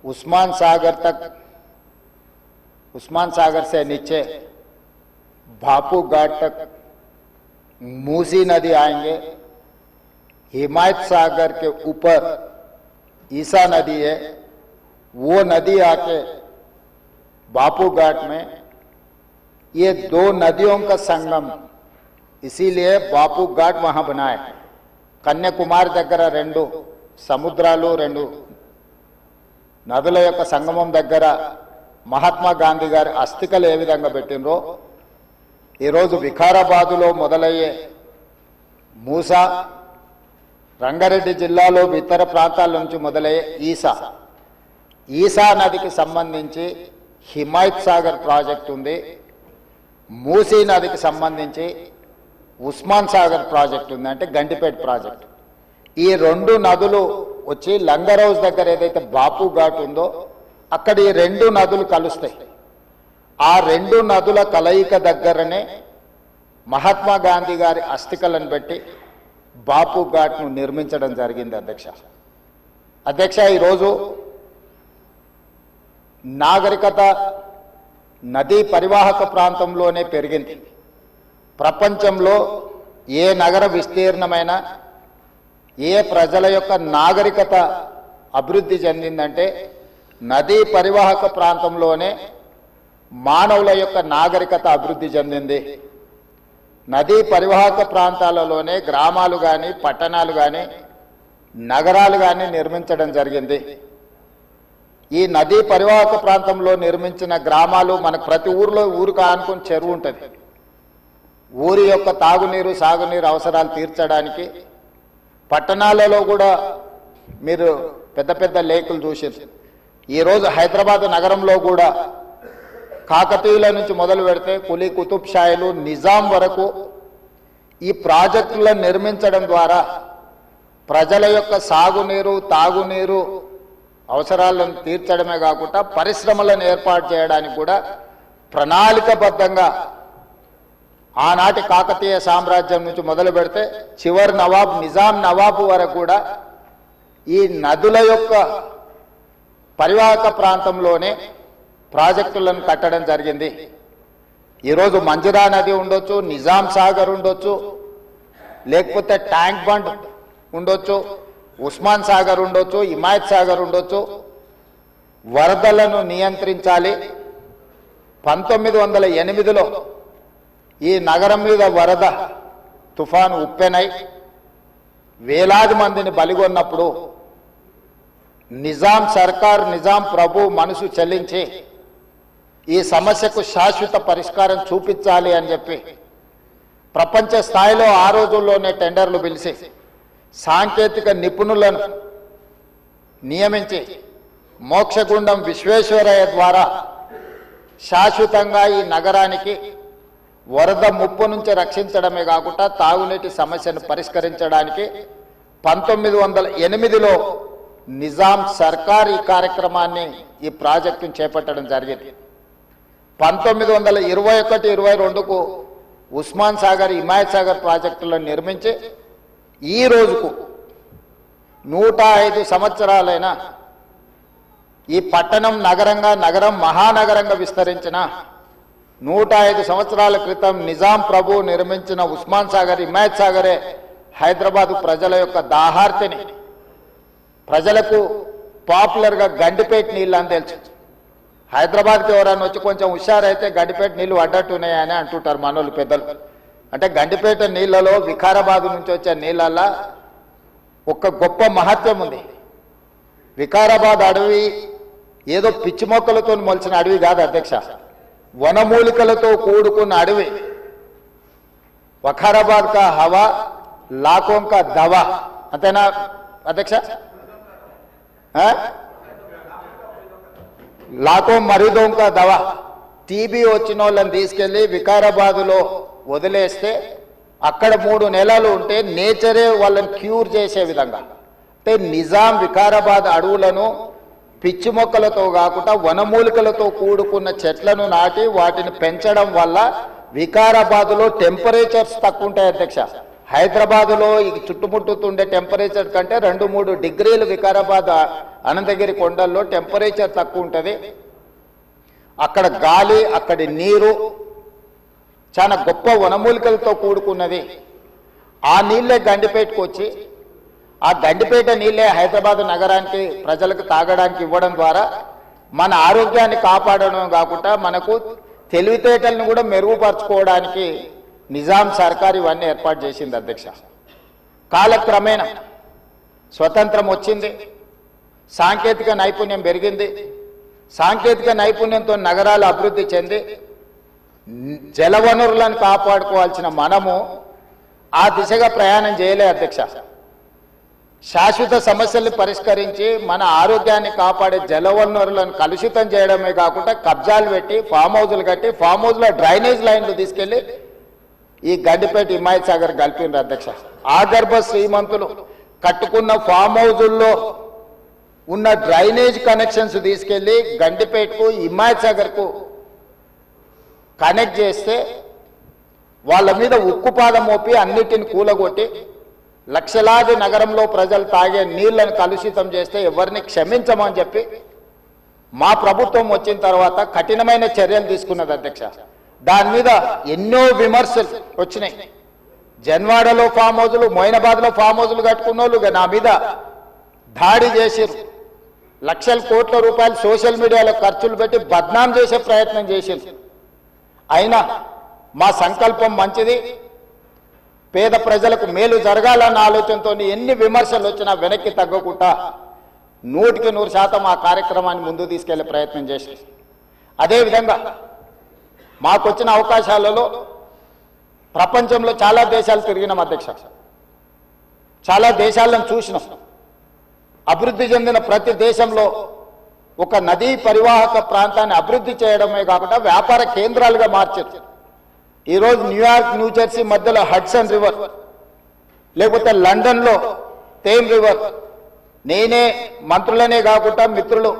उस्मान सागर से नीचे बापू घाट तक मूसी नदी आएंगे। हिमायत सागर के ऊपर ईसा नदी है, वो नदी आके बापू घाट में, ये दो नदियों का संगम, इसीलिए बापू घाट वहां बनाए। कन्याकुमारी దగ్గర రెండు సముద్రాలు రెండు నదుల యొక్క సంగమం దగ్గర మహాత్మా గాంధీ గారి అస్థికలు ఏ విధంగా పెట్టినరో ఈరోజు వికారాబాదులో మొదలయ్యే మూసా, రంగారెడ్డి జిల్లాలో ఇతర ప్రాంతాల నుంచి మొదలయ్యే ఈసా నదికి సంబంధించి హిమాయత్ సాగర్ ప్రాజెక్ట్ ఉంది, మూసీ నదికి సంబంధించి ఉస్మాన్ సాగర్ ప్రాజెక్ట్ ఉంది, అంటే గండిపేట ప్రాజెక్ట్. ఈ రెండు నదులు వచ్చి లంగర్ హౌస్ దగ్గర ఏదైతే బాపు ఘాట్ ఉందో అక్కడ ఈ రెండు నదులు కలుస్తాయి. ఆ రెండు నదుల కలయిక దగ్గరనే మహాత్మా గాంధీ గారి అస్థికలను పెట్టి బాపు ఘాట్ను నిర్మించడం జరిగింది. అధ్యక్ష ఈరోజు నాగరికత నదీ పరివాహక ప్రాంతంలోనే పెరిగింది. ప్రపంచంలో ఏ నగర విస్తీర్ణమైన ఏ ప్రజల యొక్క నాగరికత అభివృద్ధి చెందిందంటే నదీ పరివాహక ప్రాంతంలోనే మానవుల యొక్క నాగరికత అభివృద్ధి చెందింది. నదీ పరివాహక ప్రాంతాలలోనే గ్రామాలు కానీ పట్టణాలు కానీ నగరాలు కానీ నిర్మించడం జరిగింది. ఈ నదీ పరివాహక ప్రాంతంలో నిర్మించిన గ్రామాలు మనకు ప్రతి ఊరికి ఆనుకుని చెరువు ఉంటుంది. ఊరి యొక్క తాగునీరు సాగునీరు అవసరాలు తీర్చడానికి పట్టణాలలో కూడా మీరు పెద్ద పెద్ద లేకులు చూసారు. ఈరోజు హైదరాబాద్ నగరంలో కూడా కాకతీయుల నుంచి మొదలు పెడితే కులీ కుతుబ్ షాయిలు నిజాం వరకు ఈ ప్రాజెక్టులను నిర్మించడం ద్వారా ప్రజల యొక్క సాగునీరు తాగునీరు అవసరాలను తీర్చడమే కాకుండా పరిశ్రమలను ఏర్పాటు చేయడానికి కూడా ప్రణాళికబద్ధంగా ఆనాటి కాకతీయ సామ్రాజ్యం నుంచి మొదలు పెడితే చివరి నవాబ్ నిజాం నవాబు వరకు కూడా ఈ నదుల యొక్క పరివాహక ప్రాంతంలోనే ప్రాజెక్టులను కట్టడం జరిగింది. ఈరోజు మంజురా నది ఉండొచ్చు, నిజాం సాగర్ ఉండొచ్చు, లేకపోతే ట్యాంక్ బండ్ ఉండొచ్చు, ఉస్మాన్ సాగర్ ఉండొచ్చు, హిమాయత్ సాగర్ ఉండొచ్చు. వరదలను నియంత్రించాలి. 1908లో ఈ నగరం మీద వరద తుఫాను ఉప్పెనై వేలాది మందిని బలిగొన్నప్పుడు నిజాం సర్కార్ నిజాం ప్రభు మనసు చెల్లించి ఈ సమస్యకు శాశ్వత పరిష్కారం చూపించాలి అని చెప్పి ప్రపంచ స్థాయిలో ఆ రోజుల్లోనే టెండర్లు పిలిచి సాంకేతిక నిపుణులను నియమించి మోక్షగుండం విశ్వేశ్వరయ్య ద్వారా శాశ్వతంగా ఈ నగరానికి వరద ముప్పు నుంచి రక్షించడమే కాకుండా తాగునీటి సమస్యను పరిష్కరించడానికి 1908లో నిజాం సర్కార్ ఈ కార్యక్రమాన్ని ఈ ప్రాజెక్టును చేపట్టడం జరిగింది. 1921-22కు ఉస్మాన్ సాగర్ హిమాయత్ సాగర్ ప్రాజెక్టులను నిర్మించి ఈ రోజుకు 105 సంవత్సరాలైన ఈ పట్టణం నగరం మహానగరంగా విస్తరించిన 105 సంవత్సరాల క్రితం నిజాం ప్రభు నిర్మించిన ఉస్మాన్ సాగర్ హిమాయత్ సాగరే హైదరాబాదు ప్రజల యొక్క దాహార్తిని ప్రజలకు పాపులర్గా గండిపేట నీళ్ళు అని తెలుసు. హైదరాబాద్కి ఎవరైనా వచ్చి కొంచెం హుషారైతే గండిపేట నీళ్ళు అడ్డట్టున్నాయని అంటుంటారు మనోళ్ళు పెద్దలు. అంటే గండిపేట నీళ్ళలో వికారాబాదు నుంచి వచ్చే నీళ్ళల్లో ఒక గొప్ప మహత్వం ఉంది. వికారాబాద్ అడవి ఏదో పిచ్చి మొక్కలతో మొలిచిన అడవి కాదు అధ్యక్ష, వనమూలికలతో కూడుకున్న అడవి. వఖారాబాద్ కా హవా లాఖోं का దవా, అంతేనా అధ్యక్ష? లాఖో మరీదోం కా దవా. టీబీ వచ్చిన వాళ్ళని తీసుకెళ్లి వికారాబాదులో వదిలేస్తే అక్కడ 3 నెలలు ఉంటే నేచరే వాళ్ళని క్యూర్ చేసే విధంగా, అంటే నిజాం వికారాబాద్ అడవులను పిచ్చి మొక్కలతో కాకుండా వనమూలికలతో కూడుకున్న చెట్లను నాటి వాటిని పెంచడం వల్ల వికారాబాదులో టెంపరేచర్స్ తక్కువ ఉంటాయి అధ్యక్ష. హైదరాబాదులో ఈ చుట్టుముట్టుతుండే టెంపరేచర్ కంటే 2-3 డిగ్రీలు వికారాబాద్ అనంతగిరి కొండల్లో టెంపరేచర్ తక్కువ ఉంటుంది. అక్కడ గాలి, అక్కడి నీరు చాలా గొప్ప వనమూలికలతో కూడుకున్నది. ఆ నీళ్ళే గండిపేటకు వచ్చి ఆ గండిపేట నీళ్ళే హైదరాబాద్ నగరానికి ప్రజలకు తాగడానికి ఇవ్వడం ద్వారా మన ఆరోగ్యాన్ని కాపాడడం కాకుండా మనకు తెలివితేటలను కూడా మెరుగుపరచుకోవడానికి నిజాం సర్కార్ ఇవన్నీ ఏర్పాటు చేసింది అధ్యక్ష. కాలక్రమేణా స్వతంత్రం వచ్చింది, సాంకేతిక నైపుణ్యం పెరిగింది. సాంకేతిక నైపుణ్యంతో నగరాలు అభివృద్ధి చెంది జలవనరులను కాపాడుకోవాల్సిన మనము ఆ దిశగా ప్రయాణం చేయలే అధ్యక్ష. శాశ్వత సమస్యల్ని పరిష్కరించి మన ఆరోగ్యాన్ని కాపాడే జలవనరులను కలుషితం చేయడమే కాకుండా కబ్జాలు పెట్టి ఫామ్ హౌజులు కట్టి ఫామ్ హౌజ్లో డ్రైనేజ్ లైన్లు తీసుకెళ్లి ఈ గండిపేట హిమాయత్ సాగర్ కలిపిండ్రు అధ్యక్ష. ఆగర్భ శ్రీమంతులు కట్టుకున్న ఫామ్ హౌజుల్లో ఉన్న డ్రైనేజ్ కనెక్షన్స్ తీసుకెళ్లి గండిపేటకు హిమాయత్ సాగర్కు కనెక్ట్ చేస్తే వాళ్ళ మీద ఉక్కుపాదం మోపి అన్నిటిని కూలగొట్టి లక్షలాది నగరంలో ప్రజలు తాగే నీళ్లను కలుషితం చేస్తే ఎవరిని క్షమించమని చెప్పి మా ప్రభుత్వం వచ్చిన తర్వాత కఠినమైన చర్యలు తీసుకున్నది అధ్యక్ష. దాని మీద ఎన్నో విమర్శలు వచ్చినాయి. జన్వాడలో ఫామ్ హౌజులు, మొయినాబాద్లో ఫామ్ హౌజులు కట్టుకున్న వాళ్ళు నా మీద దాడి చేసిరు. లక్షల కోట్ల రూపాయలు సోషల్ మీడియాలో ఖర్చులు పెట్టి బద్నాం చేసే ప్రయత్నం చేసింది. అయినా మా సంకల్పం మంచిది, పేద ప్రజలకు మేలు జరగాలన్న ఆలోచనతో ఎన్ని విమర్శలు వచ్చినా వెనక్కి తగ్గకుండా 100% ఆ కార్యక్రమాన్ని ముందుకు తీసుకెళ్లే ప్రయత్నం చేసి అదేవిధంగా మాకొచ్చిన అవకాశాలలో ప్రపంచంలో చాలా దేశాలు తిరిగినాం అధ్యక్ష. చాలా దేశాలను చూసినాం. అభివృద్ధి చెందిన ప్రతి దేశంలో ఒక నదీ పరివాహక ప్రాంతాన్ని అభివృద్ధి చేయడమే కాకుండా వ్యాపార కేంద్రాలుగా మార్చారు. ఈరోజు న్యూయార్క్, న్యూజెర్సీ మధ్యలో హడ్సన్ రివర్, లేకపోతే లండన్లో థేమ్ రివర్. నేనే మంత్రులనే కాకుండా మిత్రులు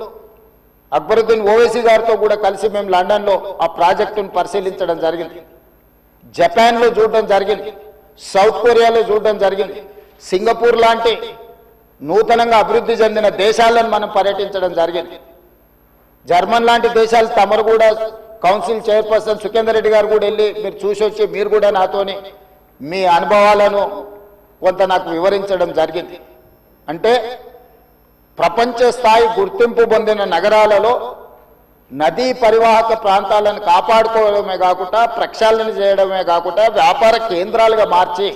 అక్బరుద్దీన్ ఓవైసీ గారితో కూడా కలిసి మేము లండన్లో ఆ ప్రాజెక్టును పరిశీలించడం జరిగింది. జపాన్లో చూడడం జరిగింది, సౌత్ కొరియాలో చూడడం జరిగింది, సింగపూర్ లాంటి నూతనంగా అభివృద్ధి చెందిన దేశాలను మనం పర్యటించడం జరిగింది. జర్మన్ లాంటి దేశాలు తమరు కూడా కౌన్సిల్ చైర్పర్సన్ సుఖేందర్ రెడ్డి గారు కూడా వెళ్ళి మీరు చూసి వచ్చి మీరు కూడా నాతోని మీ అనుభవాలను కొంత నాకు వివరించడం జరిగింది. అంటే ప్రపంచ స్థాయి గుర్తింపు పొందిన నగరాలలో నదీ పరివాహక ప్రాంతాలను కాపాడుకోవడమే కాకుండా ప్రక్షాళన చేయడమే కాకుండా వ్యాపార కేంద్రాలుగా మార్చి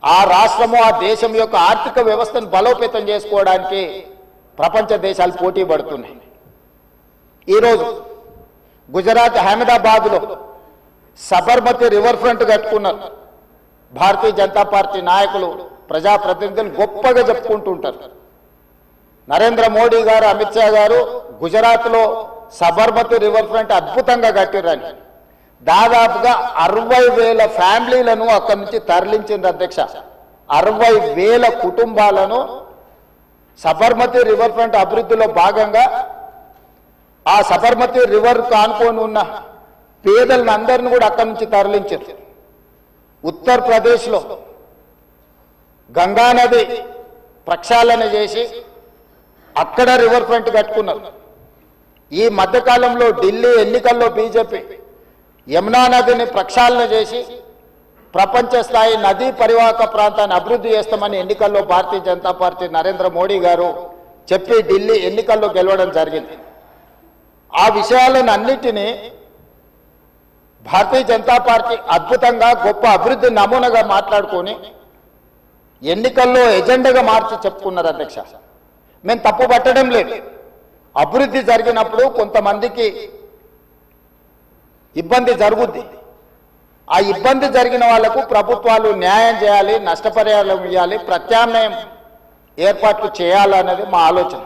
ఆ రాష్ట్రము, ఆ దేశం యొక్క ఆర్థిక వ్యవస్థను బలోపేతం చేసుకోవడానికి ప్రపంచ దేశాలు పోటీ పడుతున్నాయి. ఈరోజు గుజరాత్ అహ్మదాబాద్లో సబర్మతి రివర్ ఫ్రంట్ కట్టుకున్నారు. భారతీయ జనతా పార్టీ నాయకులు, ప్రజాప్రతినిధులు గొప్పగా చెప్పుకుంటుంటారు. నరేంద్ర మోడీ గారు, అమిత్ షా గారు గుజరాత్లో సబర్మతి రివర్ ఫ్రంట్ అద్భుతంగా కట్టిరని దాదాపుగా 60,000 ఫ్యామిలీలను అక్కడి నుంచి తరలించింది అధ్యక్ష. 60,000 కుటుంబాలను సబర్మతి రివర్ ఫ్రంట్ అభివృద్ధిలో భాగంగా ఆ సబర్మతి రివర్ కానుకొని ఉన్న పేదలను అందరిని కూడా అక్కడి నుంచి తరలించారు. ఉత్తరప్రదేశ్లో గంగానది ప్రక్షాళన చేసి అక్కడ రివర్ ఫ్రంట్ కట్టుకున్నారు. ఈ మధ్యకాలంలో ఢిల్లీ ఎన్నికల్లో బీజేపీ యమునా నదిని ప్రక్షాళన చేసి ప్రపంచ స్థాయి నదీ పరివాహక ప్రాంతాన్ని అభివృద్ధి చేస్తామని ఎన్నికల్లో భారతీయ జనతా పార్టీ నరేంద్ర మోడీ గారు చెప్పి ఢిల్లీ ఎన్నికల్లో గెలవడం జరిగింది. ఆ విషయాలను అన్నిటినీ భారతీయ జనతా పార్టీ అద్భుతంగా గొప్ప అభివృద్ధి నమూనాగా మాట్లాడుకొని ఎన్నికల్లో ఎజెండాగా మార్చి చెప్పుకున్నారు అధ్యక్ష. మేము తప్పు పట్టడం లేదు. అభివృద్ధి జరిగినప్పుడు కొంతమందికి ఇబ్బంది జరుగుద్ది. ఆ ఇబ్బంది జరిగిన వాళ్లకు ప్రభుత్వాలు న్యాయం చేయాలి, నష్టపరిహారం ఇవ్వాలి, ప్రత్యామ్నాయం ఏర్పాట్లు చేయాలన్నది మా ఆలోచన.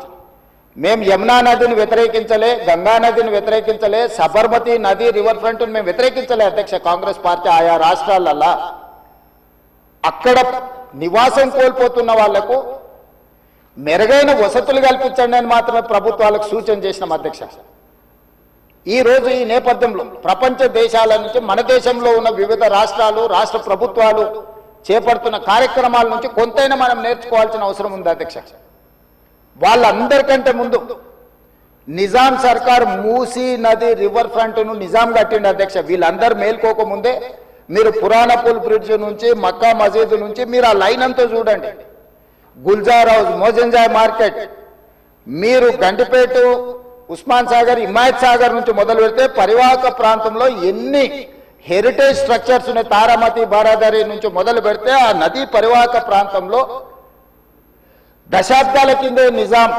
మేము యమునా నదిని వ్యతిరేకించలే, గంగా నదిని వ్యతిరేకించలే, సబర్మతి నది రివర్ ఫ్రంట్ మేము వ్యతిరేకించలే అధ్యక్ష. కాంగ్రెస్ పార్టీ ఆయా రాష్ట్రాలల్లా అక్కడ నివాసం కోల్పోతున్న వాళ్లకు మెరుగైన వసతులు కల్పించండి అని మాత్రమే ప్రభుత్వాలకు సూచన చేసినాం అధ్యక్ష. ఈ రోజు ఈ నేపథ్యంలో ప్రపంచ దేశాల నుంచి మన దేశంలో ఉన్న వివిధ రాష్ట్రాలు రాష్ట్ర ప్రభుత్వాలు చేపడుతున్న కార్యక్రమాల నుంచి కొంతైనా మనం నేర్చుకోవాల్సిన అవసరం ఉంది అధ్యక్ష. వాళ్ళందరికంటే ముందు నిజాం సర్కార్ మూసీ నది రివర్ ఫ్రంట్ ను నిజాం కట్టిండి అధ్యక్ష. వీళ్ళందరూ మేల్కోకముందే మీరు పురాణపూల్ బ్రిడ్జ్ నుంచి మక్కా మసీద్ నుంచి మీరు ఆ లైన్ అంతా చూడండి. గుల్జార్ హౌస్, మోజంజాయ్ మార్కెట్, మీరు గండిపేట, ఉస్మాన్ సాగర్, హిమాయత్ సాగర్ నుంచి మొదలు పెడితే పరివాహక ప్రాంతంలో ఎన్ని హెరిటేజ్ స్ట్రక్చర్స్ ఉన్నాయి. తారామతి, బారాదరి నుంచి మొదలు పెడితే ఆ నదీ పరివాహక ప్రాంతంలో దశాబ్దాల కిందే నిజాం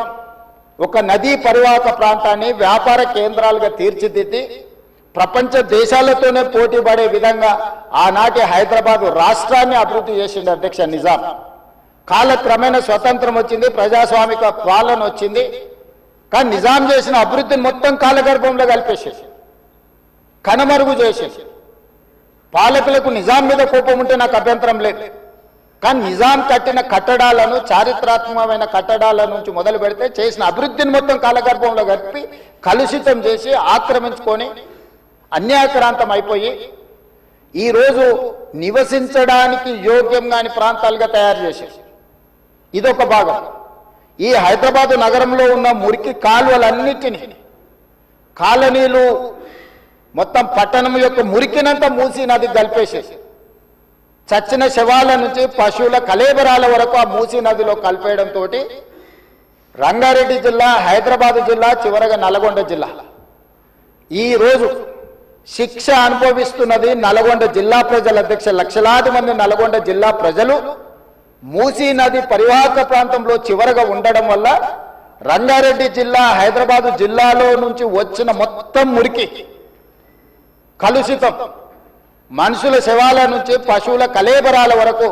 ఒక నదీ పరివాహక ప్రాంతాన్ని వ్యాపార కేంద్రాలుగా తీర్చిదిద్ది ప్రపంచ దేశాలతోనే పోటీ పడే విధంగా ఆనాటి హైదరాబాద్ రాష్ట్రాన్ని అభివృద్ధి చేసింది అధ్యక్ష నిజాం. కాలక్రమేణా స్వతంత్రం వచ్చింది, ప్రజాస్వామిక పాలన వచ్చింది. కానీ నిజాం చేసిన అభివృద్ధిని మొత్తం కాలగర్భంలో కలిపేసేసి కనుమరుగు చేసేసి పాలకులకు నిజాం మీద కోపం ఉంటే నాకు అభ్యంతరం లేదు. కానీ నిజాం కట్టిన కట్టడాలను, చారిత్రాత్మకమైన కట్టడాల నుంచి మొదలు పెడితే చేసిన అభివృద్ధిని మొత్తం కాలగర్భంలో కలిపి కలుషితం చేసి ఆక్రమించుకొని అన్యాయక్రాంతం అయిపోయి ఈరోజు నివసించడానికి యోగ్యం కాని ప్రాంతాలుగా తయారు చేసేసి ఇదొక భాగం. ఈ హైదరాబాదు నగరంలో ఉన్న మురికి కాలువలన్నిటినీ కాలనీలు మొత్తం పట్టణం యొక్క మురికినంతా మూసీ నది కలిపేసేసి చచ్చిన శవాల నుంచి పశువుల కలేబరాల వరకు ఆ మూసీ నదిలో కలిపేయడంతో రంగారెడ్డి జిల్లా, హైదరాబాదు జిల్లా, చివరగా నల్గొండ జిల్లా ఈరోజు శిక్ష అనుభవిస్తున్నది నల్గొండ జిల్లా ప్రజల అధ్యక్ష. లక్షలాది మంది నల్గొండ జిల్లా ప్రజలు మూసీ నది పరివాహక ప్రాంతంలో చివరగా ఉండడం వల్ల రంగారెడ్డి జిల్లా, హైదరాబాదు జిల్లాలో నుంచి వచ్చిన మొత్తం మురికి కలుషితం మనుషుల శవాల నుంచి పశువుల కలేబరాల వరకు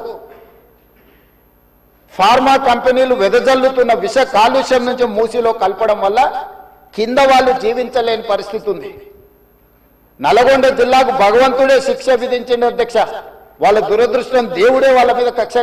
ఫార్మా కంపెనీలు వెదజల్లుతున్న విష కాలుష్యం నుంచి మూసీలో కలపడం వల్ల కింద వాళ్ళు జీవించలేని పరిస్థితి ఉంది. నల్గొండ జిల్లాకు భగవంతుడే శిక్ష విధించిన అధ్యక్ష. వాళ్ళ దురదృష్టం, దేవుడే వాళ్ళ మీద కక్ష